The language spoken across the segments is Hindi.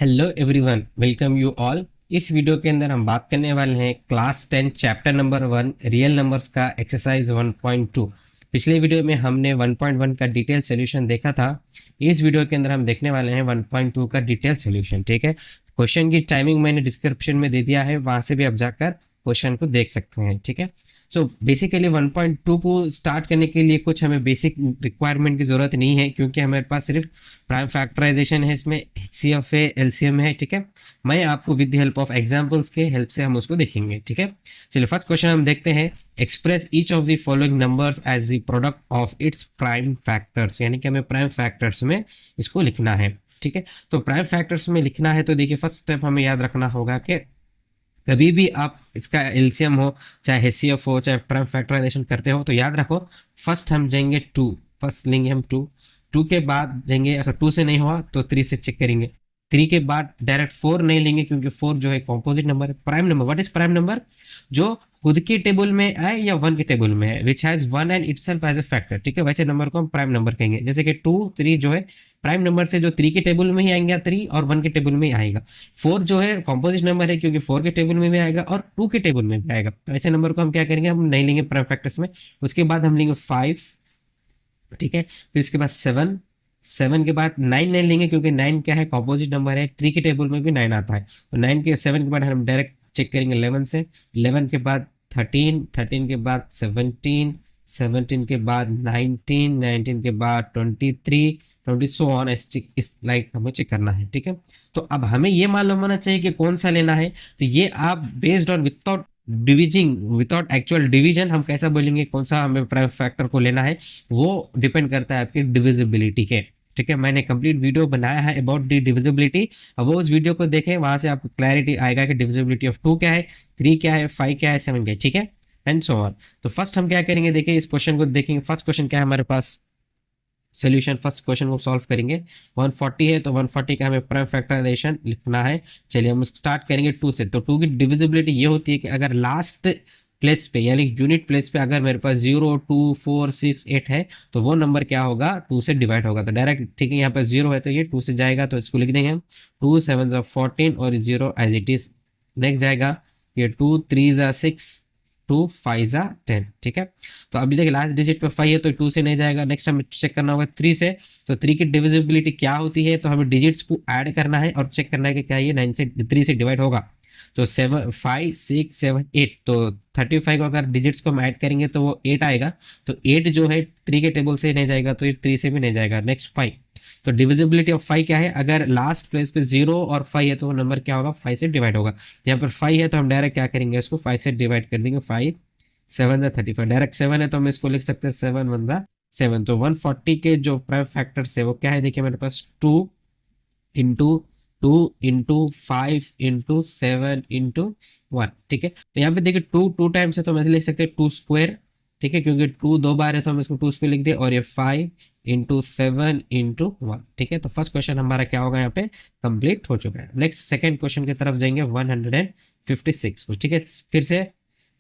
Hello everyone, welcome you all. इस वीडियो के अंदर हम बात करने वाले हैं class 10 chapter number 1 real numbers का एक्सरसाइज 1.2। पिछले वीडियो में हमने 1.1 का डिटेल सॉल्यूशन देखा था। इस वीडियो के अंदर हम देखने वाले हैं 1.2 का डिटेल सॉल्यूशन। ठीक है, क्वेश्चन की टाइमिंग मैंने डिस्क्रिप्शन में दे दिया है, वहां से भी आप जाकर क्वेश्चन को देख सकते हैं। ठीक है, सो बेसिकली 1.2 को स्टार्ट करने के लिए कुछ हमें बेसिक रिक्वायरमेंट की ज़रूरत नहीं है, क्योंकि हमारे पास सिर्फ प्राइम फैक्टराइजेशन है, इसमें एचसीएफ है, एलसीएम है। ठीक है, मैं आपको with the help of examples के हेल्प से हम उसको देखेंगे। ठीक है, चलिए फर्स्ट क्वेश्चन हम देखते हैं। Express each of the following numbers as the product of its prime factors, यानी कि हमें प्राइम फैक्टर्स में इसको लिखना है। ठीक है, तो प्राइम फैक्टर्स में लिखना है तो देखिए फर्स्ट स्टेप हमें याद रखना होगा कि कभी भी आप इसका एलसीएम हो, चाहे एचसीएफ हो, चाहे प्राइम फैक्टराइजेशन करते हो, तो याद रखो फर्स्ट हम जाएंगे टू, फर्स्ट लेंगे हम टू। टू के बाद जाएंगे, अगर टू से नहीं हुआ तो थ्री से चेक करेंगे। थ्री के बाद डायरेक्ट फोर नहीं लेंगे, क्योंकि फोर जो है कॉम्पोजिट नंबर है। Prime number, what is prime number? जो खुद के टेबल में आए या वन के टेबल में है, which has one and itself as a factor. ठीक है, वैसे नंबर को हम प्राइम नंबर कहेंगे। जैसे कि टू थ्री जो है प्राइम नंबर से जो थ्री के टेबल में ही आएंगे, थ्री और वन के टेबल में ही आएगा। फोर जो है कॉम्पोजिट नंबर है, क्योंकि फोर के टेबल में भी आएगा और टू के टेबल में भी आएगा। तो ऐसे नंबर को हम क्या करेंगे, हम नहीं लेंगे प्राइम फैक्टर्स में। उसके बाद हम लेंगे फाइव। ठीक है, फिर इसके बाद सेवन। सेवन के बाद नाइन नहीं लेंगे, क्योंकि नाइन क्या है, कॉम्पोजिट नंबर है, थ्री के टेबल में भी नाइन आता है। तो नाइन के सेवन के बाद हम डायरेक्ट चेक करेंगे इलेवन से। इलेवन के बाद थर्टीन, थर्टीन के बाद सेवनटीन, सेवनटीन के बाद नाइनटीन, नाइनटीन के बाद 23, 20 सो ऑन। इस लाइक हमें चेक करना है। ठीक है, तो अब हमें ये मालूम होना चाहिए कि कौन सा लेना है। तो ये आप based on without dividing, without actual division हम कैसा बोलेंगे कौन सा हमें प्राइम फैक्टर को लेना है, वो डिपेंड करता है आपकी डिविजिबिलिटी के। ठीक है, मैंने कंप्लीट वीडियो बनाया है अबाउट दी डिविजिबिलिटी। अब वो उस वीडियो को देखें, वहां से आपको क्लैरिटी आएगा कि डिविजिबिलिटी ऑफ टू क्या है, थ्री क्या है, फाइव क्या है, सेवन क्या है। ठीक है, एंड सो ऑन। तो फर्स्ट हम क्या करेंगे, देखिए इस क्वेश्चन को देखेंगे। फर्स्ट क्वेश्चन क्या है हमारे पास, सोल्यूशन। फर्स्ट क्वेश्चन को सॉल्व करेंगे। 140 है तो 140 का हमें प्राइम फैक्टराइजेशन लिखना है। चलिए हम स्टार्ट करेंगे टू से। तो टू की डिविजिबिलिटी ये होती है कि अगर लास्ट प्लेस पे यानी यूनिट प्लेस पे अगर मेरे पास 0 2 4 6 8 है, तो वो नंबर क्या होगा, टू से डिवाइड होगा। तो डायरेक्ट ठीक है, यहाँ पर जीरो है तो ये टू से जाएगा, तो इसको लिख देंगे हम। टू सेवन ज़ा 14 और zero as it is. Next जाएगा ये टू थ्री ज़ा 6, टू फाइव ज़ा 10। ठीक है, तो अभी देखिए लास्ट डिजिट पे फाइव है तो टू से नहीं जाएगा। नेक्स्ट हमें चेक करना होगा थ्री से। तो थ्री की डिविजिबिलिटी क्या होती है, तो हमें डिजिट्स को ऐड करना है और चेक करना है कि क्या ये नाइन से थ्री से डिवाइड होगा। तो seven, five, six, seven, eight, तो 35 को अगर डिजिट्स को हम ऐड करेंगे तो वो एट आएगा। तो एट जो है थ्री के टेबल से नहीं जाएगा, तो ये थ्री से भी नहीं जाएगा। Next five. तो डिविजिबिलिटी ऑफ फाइव क्या है, अगर लास्ट प्लेस पे जीरो और फाइव है तो वो नंबर क्या होगा, फाइव से डिवाइड होगा। यहाँ पर फाइव है तो हम डायरेक्ट क्या करेंगे, इसको फाइव से डिवाइड कर देंगे। फाइव सेवन ज़ा 35, डायरेक्ट सेवन है तो हम इसको लिख सकते हैं सेवन वन ज़ा सेवन। तो 140 के जो प्राइम फैक्टर्स है वो क्या है, देखिए मेरे पास two into two into five into seven into one. ठीक है, तो यहाँ पे देखिए टू टू टाइम्स है तो हम ऐसे लिख सकते हैं टू स्क्वायर। ठीक है, क्योंकि टू दो बार है तो हम इसको टू स्क्वायर लिख दे। और ये five into seven into one. ठीक है, तो फर्स्ट क्वेश्चन हमारा क्या होगा, यहाँ पे कंप्लीट हो चुका है। नेक्स्ट सेकंड क्वेश्चन की तरफ जाएंगे 156 को। ठीक है, फिर से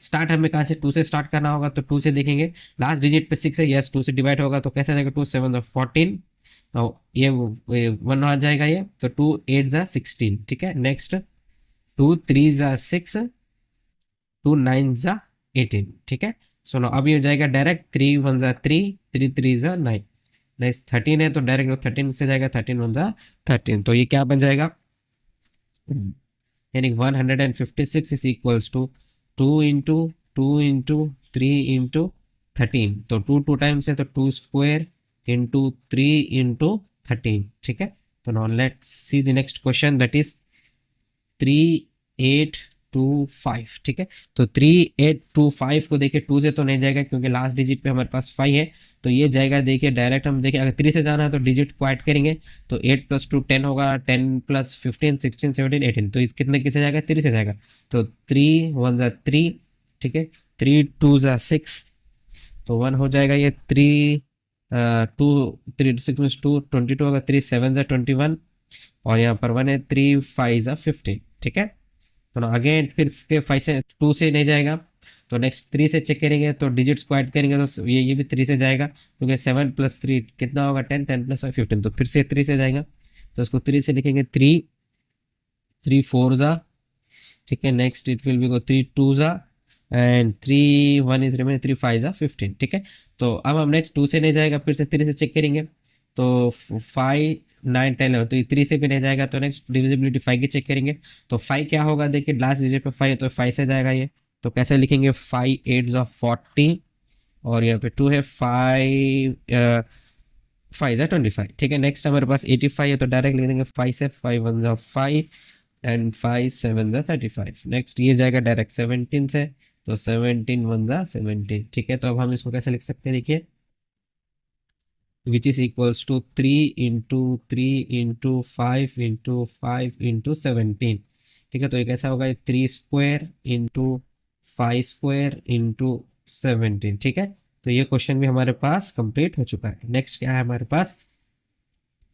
स्टार्ट हमें कहाँ से, टू से स्टार्ट करना होगा। तो टू से देखेंगे, लास्ट डिजिट पे सिक्स है, यस टू से डिवाइड होगा। तो कैसे जाएगा, टू सेवन 14, तो ये वन आ जाएगा ये। तो टू एट ज़ा 16। ठीक है, नेक्स्ट टू थ्री ज़ा 6, टू नाइन ज़ा 18। ठीक है, सुनो अब ये जाएगा डायरेक्ट थ्री वन ज़ा 3, थ्री थ्री ज़ा 9। नेक्स्ट 13 है तो डायरेक्ट 13 से जाएगा, 13 वन ज़ा 13। तो ये क्या बन जाएगा, यानी 156 is equals to two into three into 13। तो टू टू टाइम्स है तो two square into three into 13। ठीक है, तो now let's see the next question, that is 3825। ठीक है, तो 3825 को देखिए टू से तो नहीं जाएगा, क्योंकि लास्ट डिजिट पे हमारे पास फाइव है। तो ये जाएगा, देखिए डायरेक्ट हम देखिए अगर थ्री से जाना है तो डिजिट को ऐड करेंगे। तो 8 + 2 10 होगा, 10 + 15 16 17 18। तो कितने किसे जाएगा, थ्री से जाएगा। तो थ्री वन ज़ा थ्री। ठीक है, थ्री टू ज़ा 6, तो वन हो जाएगा ये। Three two, three six means two 22 होगा। थ्री सेवन ज़ा 21 और यहाँ पर वन है। थ्री फाइव ज़ा 15। ठीक है, तो अगेन फिर फाइव से टू से नहीं जाएगा। तो नेक्स्ट थ्री से चेक करेंगे, तो डिजिट्स को ऐड करेंगे तो ये भी थ्री से जाएगा, क्योंकि सेवन प्लस थ्री कितना होगा, 10, 10 + 5 15। तो फिर से थ्री से जाएगा, तो उसको थ्री से लिखेंगे। थ्री 3 4 जा, ठीक है। Next it will be go 3 2 जा एंड 3 1 इज रिमेन, 3 5 जा 15, ठीक है। तो अब हम नेक्स्ट 2 से नहीं जाएगा, फिर से 3 से चेक करेंगे। तो 5 9 10 11, तो 3 से भी नहीं जाएगा, तो नेक्स्ट डिविजिबिलिटी 5 की चेक करेंगे। तो 5 क्या होगा, देखिए लास्ट डिजिट पे 5 है तो 5 से जाएगा ये। तो कैसे लिखेंगे, 5 8 जा 40 और यहाँ पे 2 है, 5 5 जा 25, ठीक है। नेक्स्ट हमारे पास 85 है तो डायरेक्ट लिख देंगे 5 से, 5 1 जा 5 एंड 5 7 जा 35। नेक्स्ट ये जाएगा डायरेक्ट 17 से, तो 17 1 जा 17, ठीक है। तो अब हम इसको कैसे लिख सकते हैं, देखिए which is equals to 3 into 3 into 5 into 5 into 17, ठीक है। तो ये कैसा होगा, 3 स्क्वायर इंटू 5 स्क्वायर इंटू 17, ठीक है। तो ये क्वेश्चन भी हमारे पास कंप्लीट हो चुका है। नेक्स्ट क्या है हमारे पास,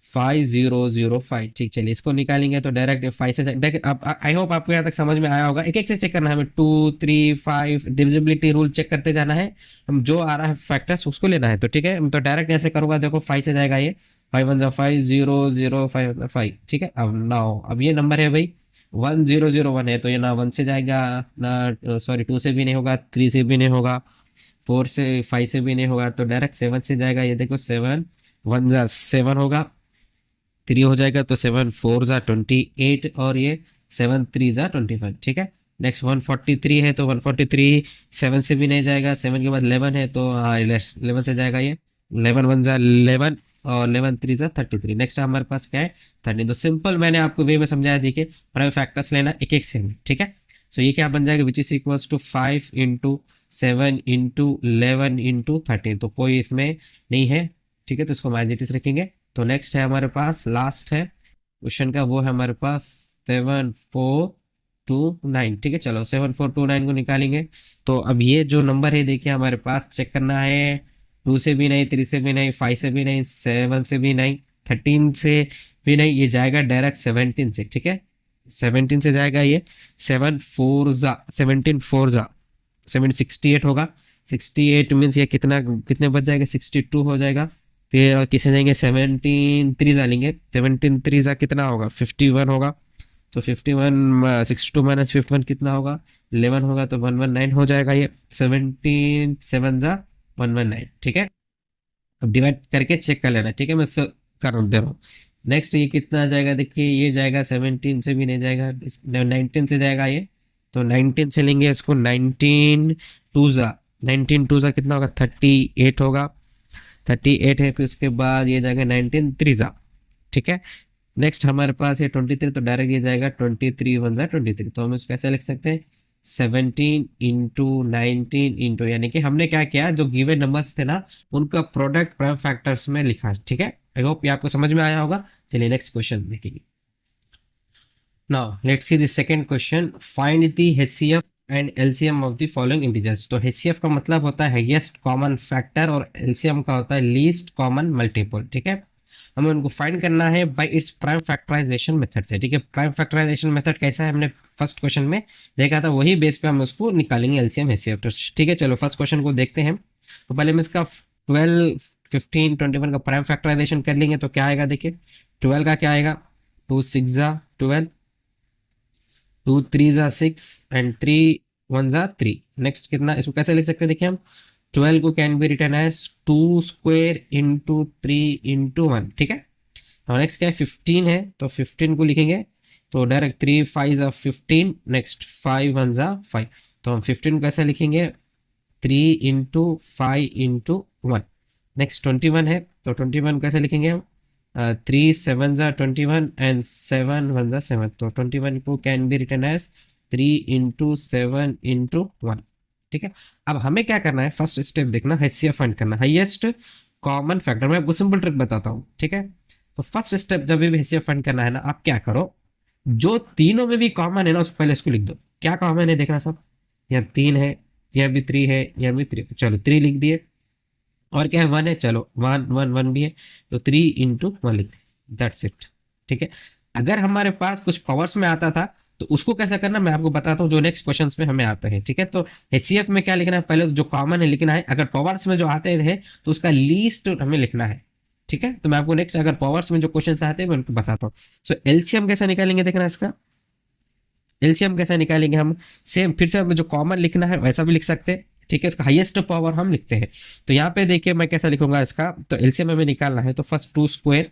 5005, ठीक। चलिए इसको निकालेंगे तो डायरेक्ट 5 से देखिए, अब आई होप आपको यहाँ तक समझ में आया होगा। एक एक से चेक करना है हमें, 2 3 5 डिविजिबिलिटी रूल चेक करते जाना है। हम जो आ रहा है फैक्टर्स उसको लेना है, तो ठीक है। तो डायरेक्ट ऐसे करूंगा, देखो 5 से जाएगा ये, 5 1 5 0 0 5 5, ठीक है। अब नाउ अब ये नंबर है भाई 1001 है, तो ये ना 1 से जाएगा, ना सॉरी 2 से भी नहीं होगा, 3 से भी नहीं होगा, 4 से 5 से भी नहीं होगा, तो डायरेक्ट 7 से जाएगा। ये देखो 7 1 जा 7 होगा, 3 हो जाएगा, तो 7 4 जा 28 और ये 7 3 जा 25, ठीक है। नेक्स्ट 143 है, तो 143 7 से भी नहीं जाएगा, 7 के बाद 11 है तो 11 से जाएगा ये, 11 1 जा 11 और 11 3 जा 33। नेक्स्ट हमारे पास क्या है, 13। तो सिंपल मैंने आपको वे में समझाया, देखिए प्राइम फैक्टर्स लेना एक एक से में, ठीक है। तो ये क्या बन जाएगा, which is equals to 5 into 7 into 11 into 13, तो कोई इसमें नहीं है, ठीक है। तो इसको एज इट इज रखेंगे। तो नेक्स्ट है हमारे पास, लास्ट है क्वेश्चन का, वो है हमारे पास 7429, ठीक है। चलो 7429 को निकालेंगे। तो अब ये जो नंबर है देखिए हमारे पास चेक करना है, 2 से भी नहीं, 3 से भी नहीं, 5 से भी नहीं, 7 से भी नहीं, 13 से भी नहीं, ये जाएगा डायरेक्ट 17 से, ठीक है। 17 से जाएगा ये, 7 4 जा 17 4 जा 768 होगा। 68 मीन्स ये कितना, कितने बच जाएगा, 62 हो जाएगा। फिर किसे जाएंगे, 17 3 डालेंगे, 17 3 जा कितना होगा, 51 होगा। तो 51 62 माइनस 51 कितना होगा, 11 होगा, तो 119 हो जाएगा ये। 17 7 जा 119, ठीक है। अब डिवाइड करके चेक कर लेना, ठीक है, मैं कर दे रहा हूँ। नेक्स्ट ये कितना आ जाएगा, देखिए ये जाएगा 17 से भी नहीं जाएगा, 19 से जाएगा ये। तो 19 से लेंगे इसको, 19 2 जा कितना होगा, 38 होगा, 38 है। फिर उसके बाद ये जाएगा 19 3 जा, ठीक है। नेक्स्ट हमारे पास ये 23, तो डायरेक्ट ये जाएगा 23 1 जा 23। तो हम इसको कैसे लिख सकते हैं, 17 इंटू 19 इंटू, यानी कि हमने क्या किया, जो गिवन नंबर्स थे ना उनका प्रोडक्ट प्राइम फैक्टर्स में लिखा, ठीक है। आई होप ये आपको समझ में आया होगा। चलिए नेक्स्ट क्वेश्चन देखेंगे। Now let's see the second question, find the HCF and LCM of the following integers. तो एचसीएफ का मतलब होता है हाईएस्ट कॉमन फैक्टर और एलसीएम का होता है लीस्ट कॉमन मल्टीपल, ठीक है। हमें उनको फाइंड करना है by its prime factorization method से, ठीक है। प्राइम फैक्टराइजेशन मेथड कैसा है, हमने फर्स्ट क्वेश्चन में देखा था, वही बेस पे हम उसको निकालेंगे एलसीएम एचसीएफ, तो ठीक है। चलो फर्स्ट क्वेश्चन को देखते हैं। तो पहले हम इसका 12 15 21 का प्राइम फैक्टराइजेशन कर लेंगे, तो क्या आएगा, देखिए 12 का क्या आएगा, 2 6 जा 12, 2 3 जा 6 एंड 3 1 जा 3। नेक्स्ट कितना, इसको कैसे लिख सकते हैं, देखिए हम 12 को can be written as 2 square into 3 into 1, ठीक है। और नेक्स्ट क्या है, 15 है, तो 15 को लिखेंगे, तो डायरेक्ट 3 5 जा 15, नेक्स्ट 5 1 जा 5। तो हम 15 को कैसे लिखेंगे, 3 इंटू 5 इंटू 1। नेक्स्ट 21 है, तो 21 कैसे लिखेंगे हम, 3 7 जा 21 एंड 7 1 जा 7। तो 21 को can be written as 3 into 7 into 1, ठीक है। अब हमें क्या करना है, फर्स्ट स्टेप देखना, एचसीएफ फाइंड करना, हाईएस्ट कॉमन फैक्टर। मैं आपको सिंपल ट्रिक बताता हूँ, ठीक है। तो फर्स्ट स्टेप जब भी एचसीएफ फाइंड करना है ना, आप क्या करो, जो तीनों में भी कॉमन है ना उसको पहले इसको लिख दो। क्या कॉमन है देखना सब, यहाँ 3 है, यहाँ भी 3 है, यहाँ भी 3, चलो 3 लिख दिए। और क्या है, 1 है, चलो 1 1 1 भी है, तो 3 इंटू 1 लिख दिए, दैट्स इट, ठीक है। अगर हमारे पास कुछ पावर्स में आता था तो उसको कैसा करना मैं आपको बताता हूँ, जो नेक्स्ट क्वेश्चंस में हमें आता है, ठीक है। तो एचसीएफ में क्या लिखना है, पहले जो कॉमन है लिखना है, अगर पावर्स में जो आते हैं तो उसका लीस्ट हमें लिखना है, ठीक है। तो मैं आपको नेक्स्ट अगर पावर्स में जो क्वेश्चन आते हैं मैं उनको बताता हूँ। सो एलसीएम कैसा निकालेंगे देखना इसका, एलसीएम कैसे निकालेंगे हम, सेम फिर से हमें जो कॉमन लिखना है वैसा भी लिख सकते हैं, ठीक है। इसका हाईएस्ट पावर हम लिखते हैं। तो यहाँ पे देखिए मैं कैसा लिखूंगा इसका, तो एलसीएम हमें निकालना है तो फर्स्ट 2 स्क्वायर,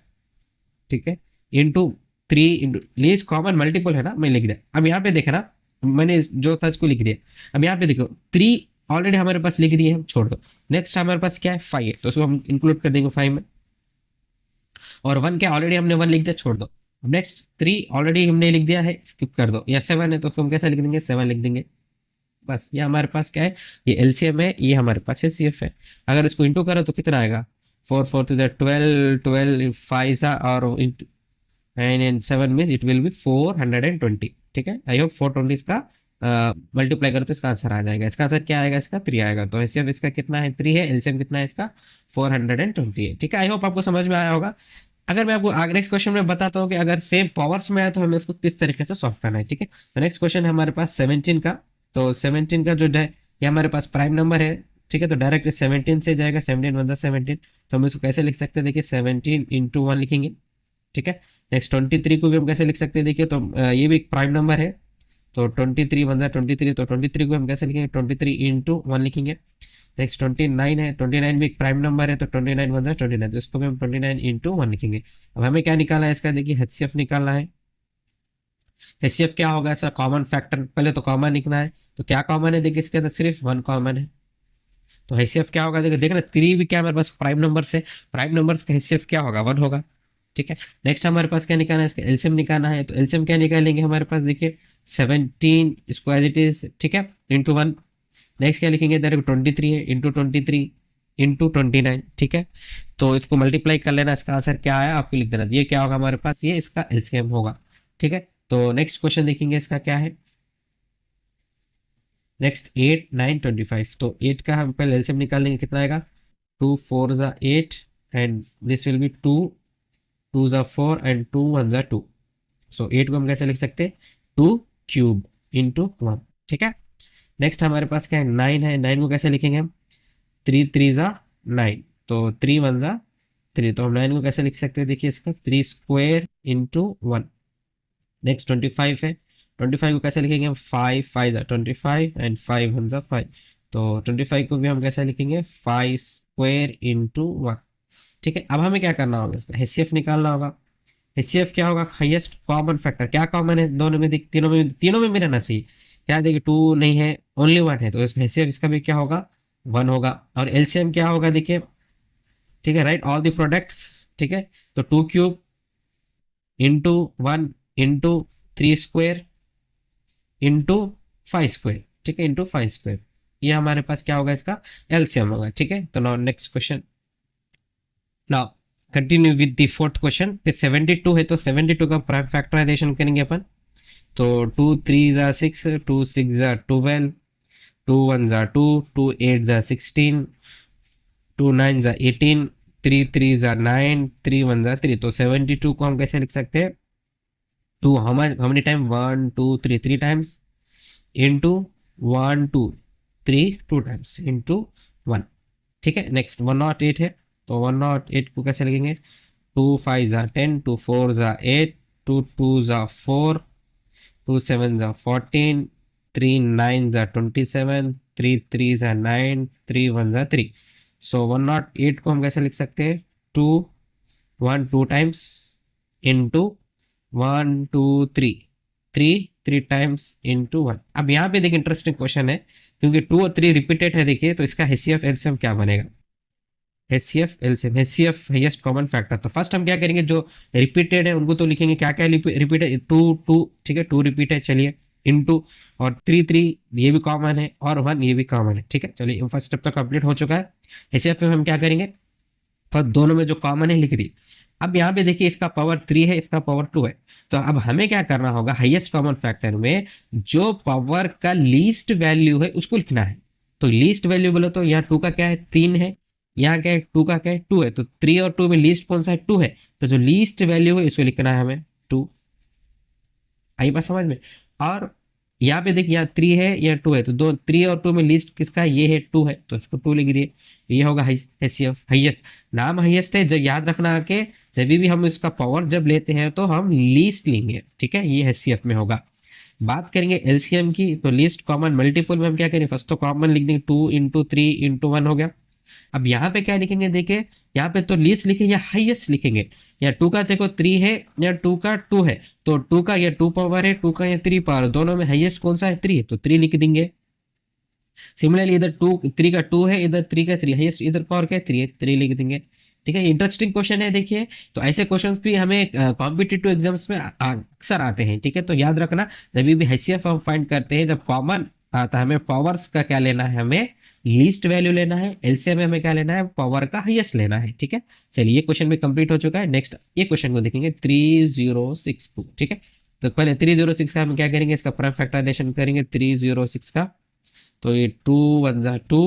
ठीक है, into 3 into least common multiple है ना, मैं लिख दिया। अब यहाँ पे देखना मैंने जो था इसको लिख दिया। अब यहाँ पे देखो 3 ऑलरेडी हमारे पास लिख दिए, हम छोड़ दो। नेक्स्ट हमारे पास क्या है 5 है, तो उसको हम इंक्लूड कर देंगे 5 में। और 1 क्या ऑलरेडी हमने 1 लिख दिया, छोड़ दो। नेक्स्ट 3 ऑलरेडी हमने लिख दिया है, स्किप कर दो। या 7 है तो हम कैसे लिख देंगे, 7 लिख देंगे। बस ये हमारे पास क्या है, ये एलसीएम है, ये हमारे पास एचसीएफ है। अगर इसको इंटू करो तो कितना आएगा, 4 4 तो 12 12 5 और into 9 and 7 means it will B 420, ठीक है। आई होप 420 इसका मल्टीप्लाई करो तो इसका आंसर आ जाएगा। इसका आंसर क्या आएगा, इसका 3 आएगा। तो एचसीएफ इसका कितना है, 3 है। एलसीएम कितना है इसका, 420 है, ठीक है। आई होप आपको समझ में आया होगा। अगर मैं आपको नेक्स्ट क्वेश्चन में बताता हूँ कि अगर सेम पावर्स में आए तो हमें उसको किस तरीके से सॉल्व करना है, ठीक है। तो नेक्स्ट क्वेश्चन है हमारे पास 17 का। तो 17 का जो है ये हमारे पास प्राइम नंबर है, ठीक है। तो डायरेक्ट 17 से जाएगा, 17 1 17। तो हम इसको कैसे लिख सकते हैं, देखिए 17 इंटू 1 लिखेंगे, ठीक है। नेक्स्ट 23 को भी हम कैसे लिख सकते हैं, देखिए तो ये भी एक प्राइम नंबर है। तो 23 1 23, तो 23 को हम कैसे लिखेंगे, 23 इंटू 1 लिखेंगे। नेक्स्ट 29 है, 29 भी एक प्राइम नंबर है। तो 29 1 29, तो इसको भी हम 29 इंटू 1 लिखेंगे। अब हमें क्या निकालना है इसका, देखिए एचसीएफ निकालना है। एचसीएफ क्या होगा, इसका कॉमन फैक्टर पहले तो कॉमन लिखना है। तो क्या कॉमन है, देखिए इसके अंदर सिर्फ 1 कॉमन है। तो एचसीएफ क्या होगा, देखिए देखना 3 भी क्या हमारे पास प्राइम नंबर से, प्राइम नंबर्स का एचसीएफ क्या होगा, 1 होगा, ठीक है। नेक्स्ट हमारे पास क्या निकालना है, इसका एलसीएम निकालना है। तो एलसीएम क्या निकालेंगे हमारे पास, देखिए 17 इसको एज इट इज, ठीक है, इंटू 1। नेक्स्ट क्या लिखेंगे, डायरेक्ट 23 है, इंटू 23 इंटू 29, ठीक है। तो इसको मल्टीप्लाई कर लेना, इसका आंसर क्या आया आपको लिख देना। ये क्या होगा हमारे पास, ये इसका एलसीएम होगा, ठीक है। तो नेक्स्ट क्वेश्चन देखेंगे, इसका क्या है। नेक्स्ट 8 9 25। तो 8 का हम पहले एलसीएम निकाल लेंगे, कितना आएगा, 2 4 8 and this will be 2 2 4 and 2 1 2। सो 8 को हम कैसे लिख सकते हैं, 2 क्यूब इंटू 1, ठीक है। नेक्स्ट हमारे पास क्या है, 9 है। 9 को कैसे लिखेंगे हम, 3 3 9, तो 3 1 3। तो हम 9 को कैसे लिख सकते हैं, देखिए इसका 3 स्क्वायर इंटू 1। नेक्स्ट 25 है। 25 को कैसे लिखेंगे हम, 5 5 25 एंड 5 1 5। तो 25 को भी हम कैसे लिखेंगे, 5 स्क्वायर इंटू 1, ठीक है। अब हमें क्या करना होगा, इसका एचसीएफ निकालना होगा। एचसीएफ क्या होगा, हाईएस्ट कॉमन फैक्टर। क्या कॉमन है दोनों में, तीनों में रहना चाहिए। क्या देखिए 2 नहीं है, ओनली 1 है, तो इसका एचसीएफ इसका भी क्या होगा, 1 होगा। और एलसीएम क्या होगा, देखिए, ठीक है, राइट ऑल द प्रोडक्ट्स, ठीक है। तो 2 cube into 1 into 3 square into 5 square, ठीक है, इंटू 5 स्क्वायर। ये हमारे पास क्या होगा, इसका एलसीएम होगा, ठीक है। तो now next question, now continue with the fourth question. 72 है, तो 72 का प्राइम फैक्टराइजेशन करेंगे अपन। तो 2 3 6, 2 6 12, 2 1 2, 2 8 16, 2 9 18, 3 3 9, 3 1 3। तो 72 को हम कैसे लिख सकते हैं, 2 how many time, 1 2 3 3 times into 1 2 3 2 times into 1, ठीक है। नेक्स्ट 108 है। तो 108 को कैसे लिखेंगे, 2 5 10, 2 4 8, 2 2 4, 2 7 14, 3 9 27, 3 3 9, 3 1 3। सो 108 को हम कैसे लिख सकते हैं, 2 1 2 टाइम्स इंटू 1 2 3 3 3 टाइम्स इंटू 1। अब यहाँ पे देखिए इंटरेस्टिंग क्वेश्चन है, क्योंकि 2 और 3 रिपीटेड है, देखिए तो इसका एचसीएफ एलसीएम क्या बनेगा, HCF LCM. HCF highest common factor. तो फर्स्ट हम क्या करेंगे, जो रिपीटेड है उनको तो लिखेंगे, क्या क्या रिपीटेड, 2 2, ठीक है, 2 रिपीट है, चलिए, इनटू, और 3 3 ये भी कॉमन है, और 1 ये भी कॉमन है, ठीक है। चलिए फर्स्ट स्टेप तो कंप्लीट हो चुका है। एचसीएफ में हम क्या करेंगे, फर्स्ट दोनों में जो कॉमन है लिख दी। अब यहाँ पे देखिए इसका पावर 3 है, इसका पावर 2 है। तो अब हमें क्या करना होगा, हाईएस्ट कॉमन फैक्टर में जो पावर का लीस्ट वैल्यू है उसको लिखना है। तो लीस्ट वैल्यू बोलो तो यहाँ 2 का क्या है, 3 है, यहाँ क्या है 2 का क्या है 2 है। तो 3 और 2 में लीस्ट कौन सा है, 2 है। तो जो लीस्ट वैल्यू है इसको लिखना है हमें 2। आई बात समझ में। और यहाँ पे देखिए यहाँ 3 है, यहाँ 2 है, तो 3 और 2 में लीस्ट किसका है, ये है 2 है, तो इसको 2 लिख दिए। ये होगा एचसीएफ हाईएस्ट। नाम हाईएस्ट है, जब याद रखना आके जब भी हम इसका पावर जब लेते हैं तो हम लीस्ट लेंगे, ठीक है, ये एचसीएफ में होगा। बात करेंगे एलसीएम की, तो लीस्ट कॉमन मल्टीपल में हम क्या करेंगे, फर्स्ट तो कॉमन लिख देंगे, 2 × 3 × 1 हो गया। अब यहाँ पे क्या लिखेंगे, देखिए यहाँ पे तो लीस्ट लिखेंगे या हाईएस्ट लिखेंगे, या 2 का देखो 3 है या 2 का 2 है, तो 2 का या 2 पावर है, 2 का या 3 पावर, दोनों में हाईएस्ट कौन सा है, 3 है, तो 3 लिख देंगे। सिमिलरली इधर 3 का 2 है, इधर 3 का 3 हाईएस्ट, इधर पावर क्या है, 3 है, 3 लिख देंगे। ठीक है, इंटरेस्टिंग क्वेश्चन है देखिए। तो ऐसे क्वेश्चंस भी हमें कॉम्पिटिटिव एग्जाम्स में अक्सर आते हैं। ठीक है, तो याद रखना, जब भी एचसीएफ हम फाइंड करते हैं, जब कॉमन आता है, हमें पावर्स का क्या लेना है, हमें लीस्ट वैल्यू लेना है, एलसीएम में हमें क्या लेना है, पावर का हाईएस्ट लेना है। ठीक है, चलिए ये क्वेश्चन भी कंप्लीट हो चुका है। नेक्स्ट ये क्वेश्चन को देखेंगे 3062। ठीक है, तो पहले 306 का हम क्या करेंगे, इसका प्राइम फैक्टराइजेशन करेंगे 306 का। तो ये 2 1 ज़ा 2,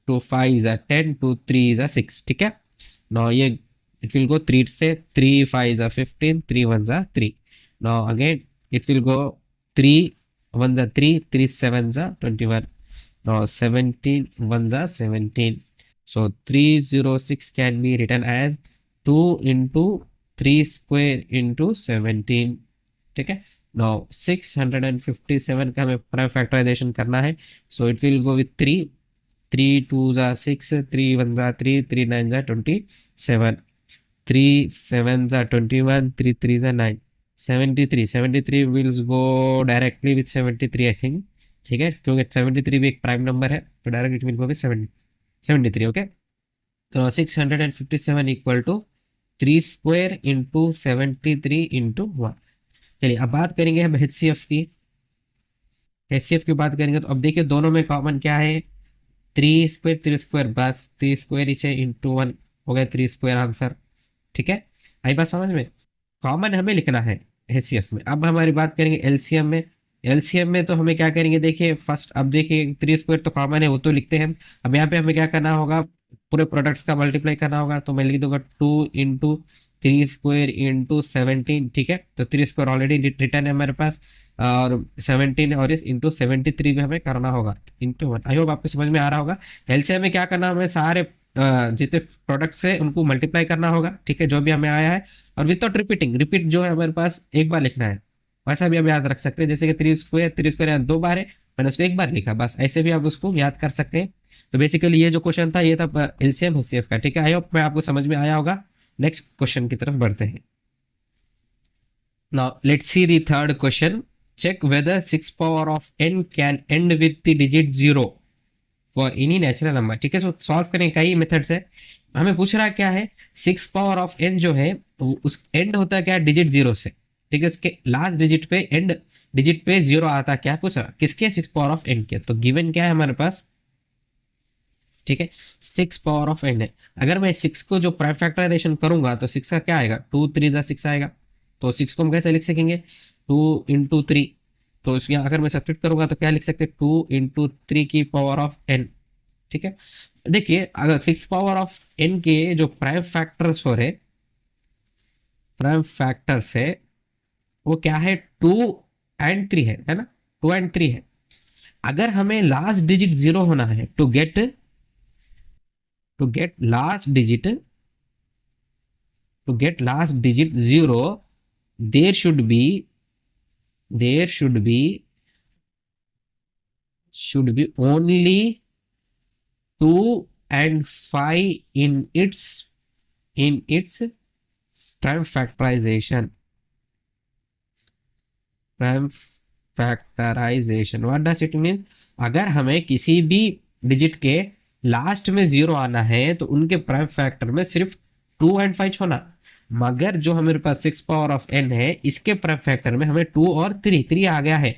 2 5 ज़ा 10, 2 3 ज़ा 6। ठीक है, now ये it will go 3 से 3 5 ज़ा 15, 3 1 ज़ा 3। now again it will go 3 1 ज़ा 3, 3 7 ज़ा 21, now 17 1 ज़ा 17। so 306 can be written as 2 into 3 square into 17। ठीक है, now 657 का हमें प्राइम फैक्टराइजेशन करना है, so it will go with 3, 3 2 ज़ा 6, 3 1 ज़ा 3, 3 9 ज़ा 27, 3 7 ज़ा 21, 3 3 ज़ा 9, 73 wills go directly with 73 I think. ठीक है, क्योंकि 73 भी एक प्राइम नंबर है, तो direct it will go with 73। Okay, तो 657 equal to 3 square into 73 into 1। चलिए अब बात करेंगे हम एचसीएफ की। एचसीएफ की बात करेंगे तो अब देखिए दोनों में कॉमन क्या है, 3 स्क्वायर 3 स्क्वायर, बस 3 स्क्वायर इसे इंटू 1 हो गया, 3 स्क्वायर आंसर। ठीक है, आई बात समझ में, कॉमन हमें लिखना है एचसीएफ में। अब हमारी बात करेंगे एलसीएम में। एलसीएम में तो हमें क्या करेंगे, देखिए फर्स्ट अब देखिए 3 स्क्वायर तो कॉमन है, वो तो लिखते हैं हम। अब यहाँ पे हमें क्या करना होगा, पूरे प्रोडक्ट्स का मल्टीप्लाई करना होगा, तो मैं लिख दूंगा 2 इंटू 3 स्क्वायर इंटू 17। ठीक है, तो 3 स्क्वायर ऑलरेडी रिटर्न है हमारे पास, और 17 और इस इंटू 73 भी हमें करना होगा इंटू 1। आई होप आपको समझ में आ रहा होगा। एलसीएम में क्या करना, हमें सारे जितने प्रोडक्ट्स है उनको मल्टीप्लाई करना होगा। ठीक है, जो भी हमें आया है, और विदाउट रिपीटिंग, रिपीट जो है हमारे पास एक बार लिखना है। वैसा भी हम याद रख सकते हैं, जैसे कि 3 स्क्वायर यहाँ 2 बार है, मैंने उसको एक बार लिखा, बस ऐसे भी आप उसको याद कर सकते हैं। तो बेसिकली ये जो क्वेश्चन था, ये था एलसीएम एचसीएफ का। ठीक है, आई होप मैं आपको समझ में आया होगा। नेक्स्ट क्वेश्चन की तरफ बढ़ते हैं। Now let's see the third question. Check whether 6 power of n can end with the digit 0 for any natural number. ठीक है, सो सॉल्व करें, कई मेथड्स है। हमें पूछ रहा क्या है, 6 पावर ऑफ n जो है उस एंड होता है क्या, डिजिट 0 से। ठीक है, उसके लास्ट डिजिट पे, एंड डिजिट पे 0 आता क्या, पूछ रहा किसके, 6 पावर ऑफ n के। तो गिवन क्या है हमारे पास, ठीक है, 6 पावर ऑफ n है। अगर मैं 6 को जो प्राइम फैक्टराइजेशन करूंगा तो 6 का क्या आएगा, 2 3 ज़ा 6 आएगा। तो 6 को हम कैसे लिख सकेंगे, 2 इंटू 3। तो इसमें अगर मैं सब्स्टिट्यूट करूंगा तो क्या लिख सकते हैं, 2 इंटू 3 की पावर ऑफ n। ठीक है, देखिए अगर 6 पावर ऑफ n के जो प्राइम फैक्टर्स हो रहे, प्राइम फैक्टर्स है वो क्या है, 2 एंड 3 है ना, 2 एंड 3 है। अगर हमें लास्ट डिजिट 0 होना है, to get last digit, to get last digit 0, there should be only 2 and 5 in its prime factorization. What does it mean? अगर हमें किसी भी डिजिट के लास्ट में 0 आना है तो उनके प्राइम फैक्टर में सिर्फ 2 एंड 5 होना। मगर जो हमारे पास 6 पावर ऑफ n है, इसके प्राइम फैक्टर में हमें 2 और 3 आ गया है।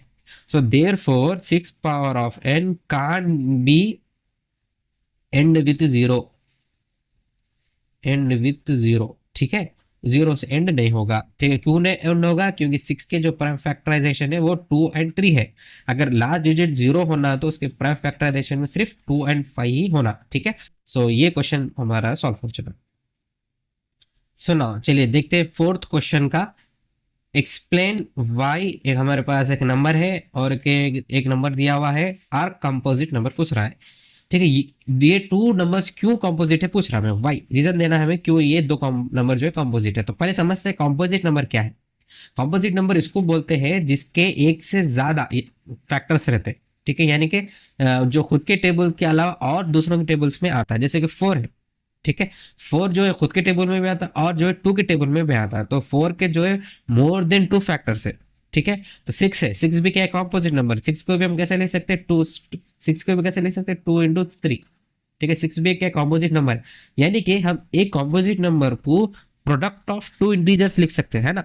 So therefore 6 power of n can't be and with 0, and with 0। ठीक है, 0 से एंड नहीं होगा। ठीक है, क्यों नहीं एंड होगा, क्योंकि 6 के जो प्राइम फैक्टराइजेशन है वो 2 एंड 3 है। अगर लास्ट डिजिट 0 होना तो उसके प्राइम फैक्टराइजेशन में सिर्फ 2 एंड 5 ही होना। ठीक है, सो ये क्वेश्चन हमारा सॉल्व हो चुका। सो नाउ चलिए देखते हैं फोर्थ क्वेश्चन का। एक्सप्लेन वाई, एक हमारे पास एक नंबर है और एक नंबर दिया हुआ है, आर कंपोजिट नंबर पूछ रहा है। ठीक है, ये 2 नंबर्स क्यों कंपोजिट है पूछ रहा है, वाई रीजन देना है हमें क्यों ये 2 नंबर जो है कंपोजिट है। तो पहले समझते हैं कंपोजिट नंबर क्या है। कॉम्पोजिट नंबर इसको बोलते हैं जिसके एक से ज्यादा फैक्टर्स रहते हैं, ठीक है, यानी कि जो खुद के टेबल के अलावा और दूसरों के टेबल्स में आता है, जैसे कि 4 है, ठीक है, 4 जो है खुद के टेबल में भी आता है और जो है 2 के टेबल में भी आता है, तो 4 के जो है मोर देन 2 फैक्टर्स है, ठीक है। तो 6 है, 6 भी क्या है, कॉम्पोजिट नंबर, 6 को भी हम कैसे ले सकते हैं, 2, 6 को भी कैसे ले सकते हैं, 2 into 3, ठीक है, 6 भी क्या कॉम्पोजिट नंबर, यानी कि हम एक कॉम्पोजिट नंबर को प्रोडक्ट ऑफ 2 इंटीजर्स लिख सकते हैं, है ना,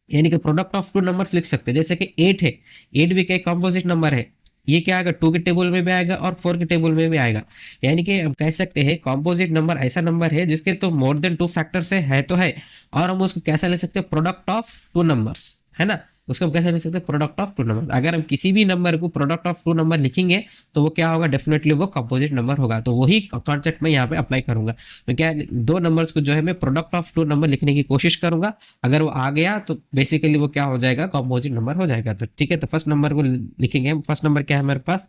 यानी कि प्रोडक्ट ऑफ 2 नंबर्स लिख सकते हैं, जैसे कि 8 है, 8 भी क्या कॉम्पोजिट नंबर है, ये क्या आएगा, 2 के टेबल में भी आएगा और 4 के टेबल में भी आएगा, यानी कि हम कह सकते हैं कॉम्पोजिट नंबर ऐसा नंबर है जिसके तो मोर देन 2 फैक्टर्स है तो है, और हम उसको कैसे ले सकते हैं, प्रोडक्ट ऑफ 2 नंबर्स, है ना, उसको हम कैसे ले सकते हैं, प्रोडक्ट ऑफ 2 नंबर्स। अगर हम किसी भी नंबर को प्रोडक्ट ऑफ 2 नंबर लिखेंगे तो वो क्या होगा, डेफिनेटली वो कंपोजिट नंबर होगा। तो वही कॉन्सेप्ट मैं यहाँ पे अप्लाई करूंगा, मैं क्या दो नंबर्स को जो है मैं प्रोडक्ट ऑफ 2 नंबर लिखने की कोशिश करूंगा, अगर वो आ गया तो बेसिकली वो क्या हो जाएगा, कंपोजिट नंबर हो जाएगा। तो ठीक है, तो फर्स्ट नंबर को लिखेंगे हम। फर्स्ट नंबर क्या है हमारे पास,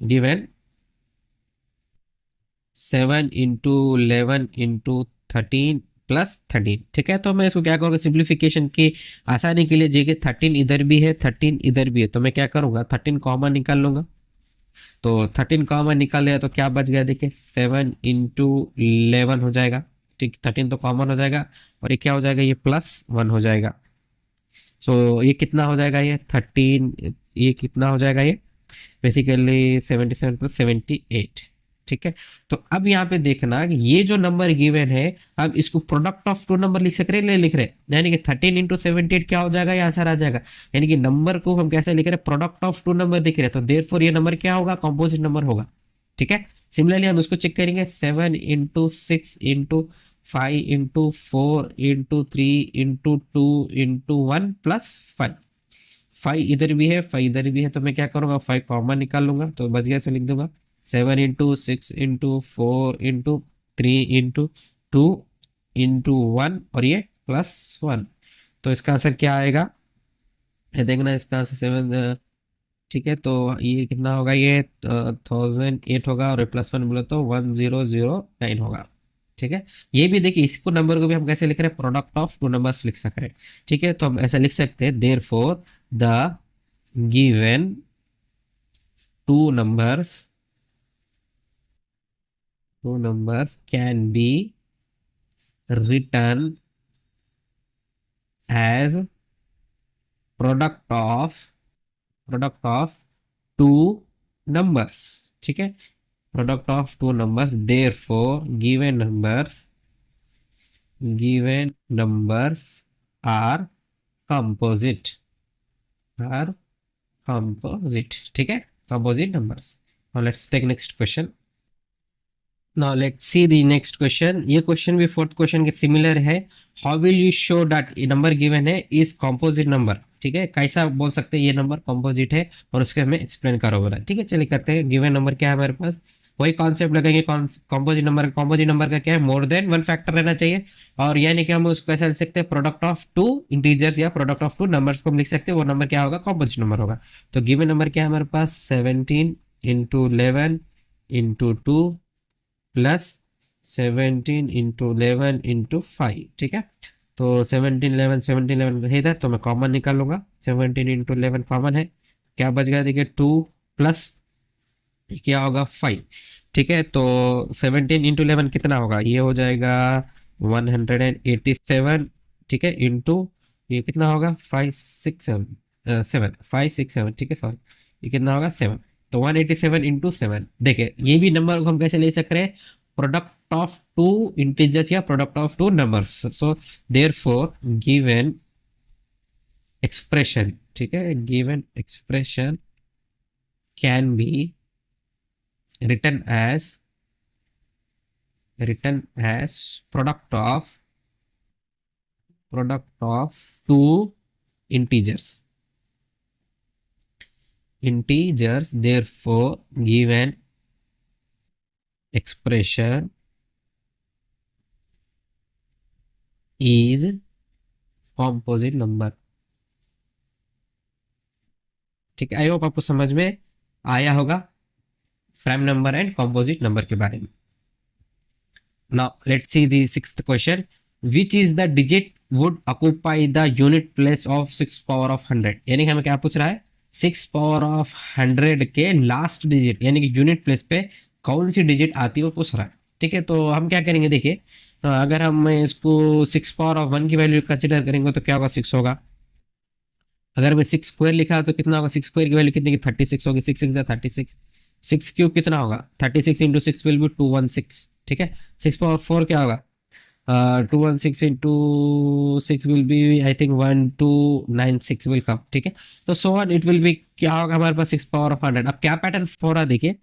गिवन 7 into 11 into 13 + 13, ठीक है। तो मैं इसको क्या करूँगा, सिंप्लीफिकेशन की आसानी के लिए, जे 13 इधर भी है 13 इधर भी है, तो मैं क्या करूँगा 13 कॉमन निकाल लूंगा। तो 13 कॉमन निकाल लिया तो क्या बच गया, देखिए 7 into 11 हो जाएगा, ठीक, 13 तो कॉमन हो जाएगा और ये क्या हो जाएगा, ये +1 हो जाएगा। सो ये कितना हो जाएगा, ये 13, ये कितना हो जाएगा, ये बेसिकली 77 + 78, ठीक है। तो अब यहाँ पे देखना कि ये जो नंबर गिवन है, अब इसको प्रोडक्ट ऑफ 2 नंबर लिख सक रहे हैं, लिख रहे हैं, यानी कि 13 into 78 क्या हो जाएगा, ये आंसर आ जाएगा। यानी कि नंबर को हम कैसे लिख रहे हैं, प्रोडक्ट ऑफ 2 नंबर दिख रहे हैं, तो देयरफॉर ये नंबर क्या होगा, कंपोजिट नंबर होगा, ठीक है। सिमिलरली हम इसको चेक करेंगे, 7 into 6 into 5 into 4 into 3 into 2 into 1 + 5, 5 इधर भी है 5 इधर भी है, तो मैं क्या करूंगा 5 कॉमन निकाल लूंगा, तो बच गया, से लिख दूंगा 7 into 6 into 4 into 2 into 1 और ये +1, तो इसका आंसर क्या आएगा, ये देखना, इसका आंसर 7, ठीक है। तो ये कितना होगा, ये 1008 होगा और +1 बोले तो 1009 होगा, ठीक है। ये भी देखिए, इसको नंबर को भी हम कैसे लिख रहे हैं, प्रोडक्ट ऑफ 2 नंबर्स लिख सक रहे हैं, ठीक है। तो हम ऐसा लिख सकते हैं, therefore the given 2 numbers can be written as product of 2 numbers, ठीक है, product of 2 numbers, therefore given numbers are composite, are composite, ठीक है, composite numbers। now let's take next question। now let's see the next question। ये क्वेश्चन भी फोर्थ क्वेश्चन के सिमिलर है। how will you show that ये नंबर गिवन है इज कॉम्पोजिट नंबर, ठीक है, कैसा बोल सकते हैं ये नंबर कॉम्पोजिट है, और उसके हमें एक्सप्लेन करो बोला, ठीक है। चलिए करते हैं। गिवन नंबर क्या है हमारे पास, वही कॉन्सेप्ट लगेंगे, कॉम्पोजिट नंबर का क्या है, मोर देन 1 फैक्टर रहना चाहिए, और यानी कि हम उसको कैसे लिख सकते हैं, प्रोडक्ट ऑफ 2 इंटीजर्स या प्रोडक्ट ऑफ 2 नंबर्स को हम लिख सकते हैं, वो नंबर क्या होगा, कॉम्पोजिट नंबर होगा। तो गिवन नंबर क्या है हमारे पास, 17 into 11 into 2 plus 17 into 11 into 5, ठीक है। तो 17 11 है इधर, तो मैं कॉमन निकाल लूंगा, 17 into 11 कॉमन है, क्या बच गया, देखिए 2 प्लस क्या होगा 5, ठीक है। तो 17 into 11 कितना होगा, ये हो जाएगा 187, ठीक है, इंटू ये कितना होगा 5 6 7 ठीक है, सॉरी, ये कितना होगा 7, तो 187 into 7। देखिए ये भी नंबर को हम कैसे ले सक रहे हैं, प्रोडक्ट ऑफ 2 इंटीजर्स या product of 2 numbers. So therefore given expression, ठीक है, given expression can be written as product of 2 integers, therefore given expression is composite number, ठीक है। आई होप आपको समझ में आया होगा prime number and composite number के बारे में। Now let's see the sixth question, which is the digit would occupy the unit place of 6 power of 100, यानी कि हमें क्या पूछ रहा है, 6 पावर ऑफ 100 के लास्ट डिजिट यानी कि यूनिट प्लेस पे कौन सी डिजिट आती है वो पूछ रहा है। ठीक है, तो हम क्या करेंगे, देखिए अगर हम इसको 6 पावर ऑफ 1 की वैल्यू कंसिडर करेंगे तो क्या होगा, 6 होगा। अगर मैं 6 स्क्वायर लिखा तो कितना होगा, 6 स्क्वायर की वैल्यू कितनी की 36 होगी, 6 6 36, 6 क्यूब कितना होगा, 36 इंटू 6 विल बी 216। ठीक है, 6 पावर 4 क्या होगा, 216 into 6 will be I think 1296 will come. ठीक है, तो so on it will be क्या होगा हमारे पास 6 पावर ऑफ 100। अब क्या पैटर्न हो रहा है देखिए,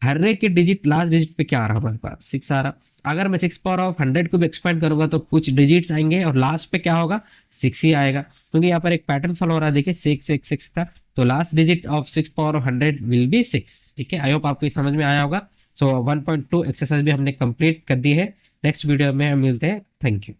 हर एक के डिजिट लास्ट डिजिट पे क्या आ रहा है हमारे पास, 6 आ रहा। अगर मैं 6 पावर ऑफ 100 को भी एक्सपेंड करूंगा तो कुछ डिजिट्स आएंगे और लास्ट पे क्या होगा, 6 ही आएगा, क्योंकि यहाँ पर एक पैटर्न फॉलो हो रहा है देखिए 6 का, तो last digit of 6 power of 100 will be 6। ठीक है, आई होप आपको समझ में आया होगा। सो 1.2 एक्सरसाइज भी हमने कंप्लीट कर दी है। नेक्स्ट वीडियो में हम मिलते हैं। Thank you.